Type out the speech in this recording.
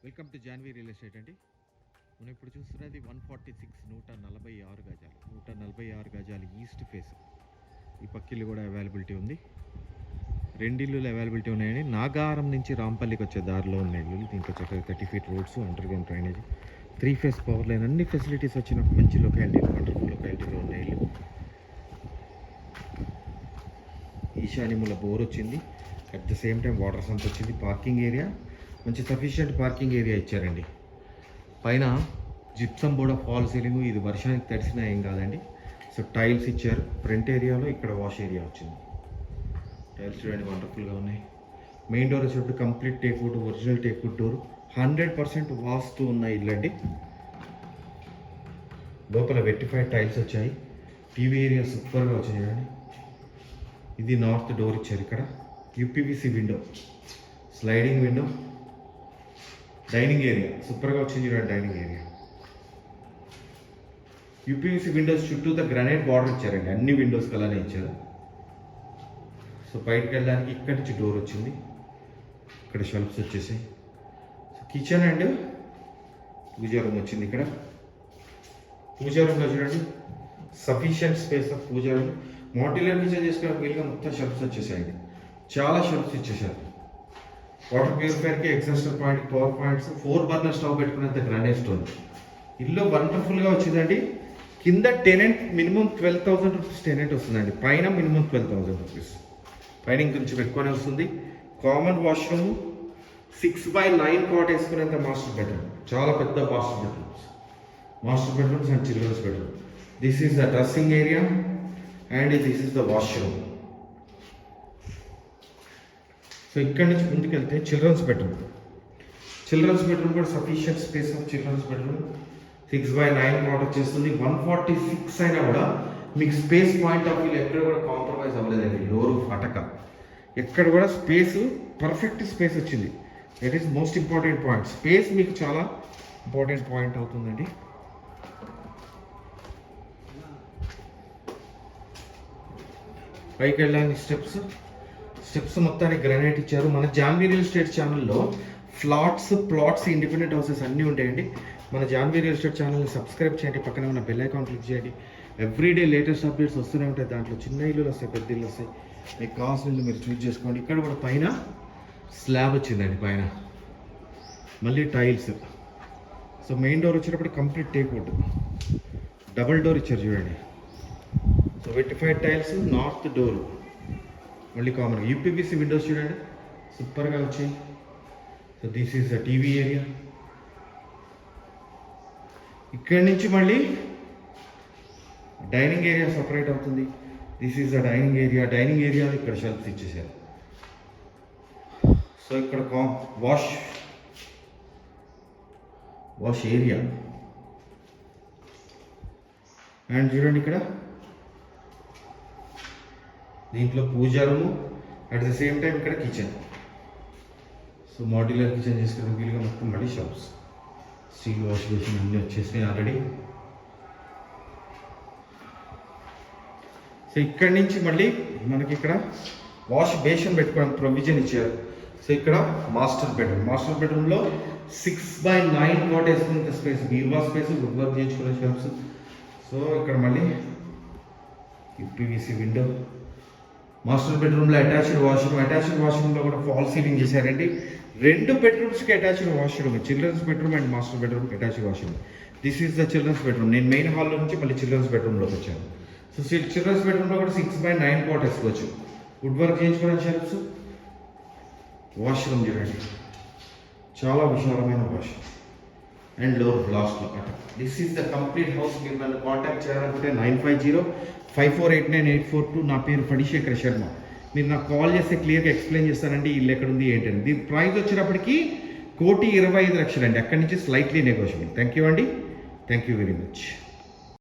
Welcome to Janhvi real estate అండి. మనం ఇప్పుడు చూస్తున్నది 146 గజాలు 146 గజాలు ఈస్ట్ ఫేస్. ఈ పక్కిల్లు కూడా అవైలబిలిటీ ఉంది. రెండిల్లు అవైలబిలిటీ ఉన్నాయండి. నాగారం నుంచి రాంపల్లికి వచ్చే దారిలో ఉన్నాయి ఇల్లు. దీంట్లో చక్కగా 30 feet roads, under ground drainage, 3 phase power line, అన్ని ఫెసిలిటీస్ వచ్చిన మంచి లొకాలిటీ, వండర్ఫుల్ లొకాలిటీలో ఉన్నాయి ఇల్లు. ఈశాన్యముల బోర్ వచ్చింది, at the same time water sump వచ్చింది. పార్కింగ్ ఏరియా మంచి సఫిషియెంట్ పార్కింగ్ ఏరియా ఇచ్చారండి. పైన జిప్సమ్ బోర్డ్ ఫాల్ సీలింగ్, ఇది వర్షానికి తడిసినా ఏం కాదండి. సో టైల్స్ ఇచ్చారు. ఫ్రంట్ ఏరియాలో ఇక్కడ వాష్ ఏరియా వచ్చింది. టైల్స్ చూడండి వండర్ఫుల్గా ఉన్నాయి. మెయిన్ డోర్ వచ్చేటప్పుడు complete teakwood, original teakwood door, 100% వాస్తు ఉన్న ఇల్లు అండి. లోపల వెట్టిఫైడ్ టైల్స్ వచ్చాయి. టీవీ ఏరియా సూపర్గా వచ్చింది చూడండి. ఇది నార్త్ డోర్ ఇచ్చారు. ఇక్కడ UPVC window, sliding window, dining area సూపర్గా వచ్చింది చూడండి. డైనింగ్ ఏరియా యూపీవీసీ విండోస్ చుట్టూ గ్రానైట్ బార్డర్ ఇచ్చారండి. అన్ని విండోస్ అలానే ఇచ్చారు. సో బయటకు వెళ్ళడానికి ఇక్కడి నుంచి డోర్ వచ్చింది. ఇక్కడ షెల్ఫ్స్ వచ్చేసాయి. So kitchen and puja room వచ్చింది. ఇక్కడ పూజా రూమ్లో చూడండి sufficient space of puja room. Modular kitchen చేసుకోవడానికి వీలుగా మొత్తం షెల్ఫ్స్ వచ్చేసాయండి. చాలా షెల్ఫ్స్ ఇచ్చేసారు. వాటర్ ప్యూరిఫైర్కి, exhaust point, power points, 4 burner stove పెట్టుకునేంత గ్రానైట్ స్టోన్. ఇల్లు వండర్ఫుల్గా వచ్చిందండి. కింద టెనెంట్ మినిమం 12,000 రూపీస్ టెనెంట్ వస్తుందండి. పైన మినిమం 12,000 రూపీస్. పైన ఇంకొంచెం ఎక్కువనే వస్తుంది. కామన్ వాష్రూమ్, 6x9 కాట్ వేసుకునేంత మాస్టర్ బెడ్రూమ్. చాలా పెద్ద master bedrooms and children's bedroom. This is the dressing area and this is the washroom. So ఇక్కడ నుంచి ముందుకు వెళ్తే చిల్డ్రన్స్ బెడ్రూమ్ కూడా sufficient space of children's bedroom. 6x9 cot వచ్చేస్తుంది. 146 అయినా కూడా మీకు స్పేస్ పాయింట్ ఆఫ్ వ్యూ ఎక్కడ కూడా కాంప్రమైజ్ అవ్వలేదండి. డోరు ఫటక ఎక్కడ కూడా స్పేస్, పర్ఫెక్ట్ స్పేస్ వచ్చింది. That is most important point. Space మీకు చాలా ఇంపార్టెంట్ పాయింట్ అవుతుందండి. పైకి వెళ్ళడానికి స్టెప్స్ మొత్తానికి గ్రానైట్ ఇచ్చారు. మన జాన్వీ రియల్ ఎస్టేట్ ఛానల్లో ప్లాట్స్, ఇండిపెండెంట్ హౌసెస్ అన్నీ ఉంటాయండి. మన జాన్వీ రియల్ ఎస్టేట్ ఛానల్ని సబ్స్క్రైబ్ చేయండి. పక్కన ఉన్న బెల్ ఐకాన్ క్లిక్ చేయండి. ఎవ్రీడే లేటెస్ట్ అప్డేట్స్ వస్తూనే ఉంటాయి. దాంట్లో చిన్న ఇల్లులు వస్తాయి, పెద్ద ఇల్లు వస్తాయి. మీకు కావాల్సిన ఇల్లు మీరు చూస్ చేసుకోండి. ఇక్కడ కూడా పైన స్లాబ్ వచ్చిందండి. పైన మళ్ళీ టైల్స్. సో మెయిన్ డోర్ వచ్చేటప్పుడు కంప్లీట్ టేక్వుడ్, డబుల్ డోర్ ఇచ్చారు చూడండి. So vitrified tiles, north door మళ్ళీ కామన్. యూపీవీసీ విండోస్ చూడండి సూపర్గా వచ్చాయి. So this is the TV area. ఇక్కడి నుంచి మళ్ళీ డైనింగ్ ఏరియా సపరేట్ అవుతుంది. This is the dining area. ఇక్కడ షెల్ఫ్స్ ఇచ్చేసారు. సో ఇక్కడ వాష్ ఏరియా అండ్ చూడండి ఇక్కడ దీంట్లో puja room, at the same time ఇక్కడ కిచెన్. సో మాడ్యులర్ కిచెన్ చేసుకోవడానికి వీలుగా మొత్తం మళ్ళీ షాప్స్, స్టీల్ వాష్ బేసిన్ అన్నీ వచ్చేసినాయి ఆల్రెడీ. సో ఇక్కడి నుంచి మళ్ళీ మనకి ఇక్కడ వాష్ బేసిన్ పెట్టుకోవడానికి ప్రొవిజన్ ఇచ్చారు. సో ఇక్కడ మాస్టర్ బెడ్రూమ్లో 6x9 కాట్ వేసుకునే స్పేస్, బీరువా స్పేస్, వుడ్ వర్క్ చేయించుకునే షెల్ఫ్స్. సో ఇక్కడ మళ్ళీ యూపీవీసీ విండో. మాస్టర్ బెడ్రూమ్లో అటాచ్డ్ వాష్రూమ్లో కూడా ఫాల్ సీలింగ్ చేశారండి. 2 బెడ్రూమ్స్కి attached washroom, children's bedroom and master బెడ్రూమ్కి attached washroom. This is the children's bedroom. నేను మెయిన్ హాల్లో నుంచి మళ్ళీ చిల్డ్రన్స్ బెడ్రూమ్లోకి వచ్చాను. సో చిల్డ్రన్స్ బెడ్రూమ్లో కూడా 6x9 కాట్ వేసుకోవచ్చు. వుడ్ వర్క్ చేయించుకోవడం షెల్ఫ్స్. వాష్రూమ్ చూడండి చాలా విశాలమైన వాష్రూమ్ అండ్ లాస్ట్లో అట. This is the complete house. మీరు నన్ను కాంటాక్ట్ చేయాలనుకుంటే 9505489842. నా పేరు ఫణిశేఖర్ శర్మ. మీరు నాకు కాల్ చేస్తే క్లియర్గా ఎక్స్ప్లెయిన్ చేస్తానండి ఇల్లు ఎక్కడుంది ఏంటండి. దీని ప్రైస్ వచ్చేటప్పటికి 1,25,00,000 అండి. అక్కడి నుంచి స్లైట్లీ నెగోషియబుల్. థ్యాంక్ యూ అండి. Thank you very much.